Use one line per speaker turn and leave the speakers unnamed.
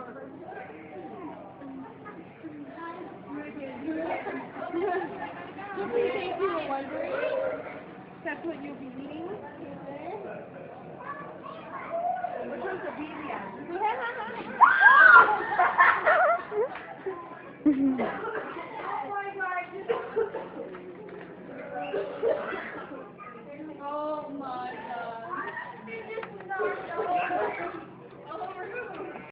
Just in case you were wondering, that's what you'll be eating. Which one's the baby at? Oh my god.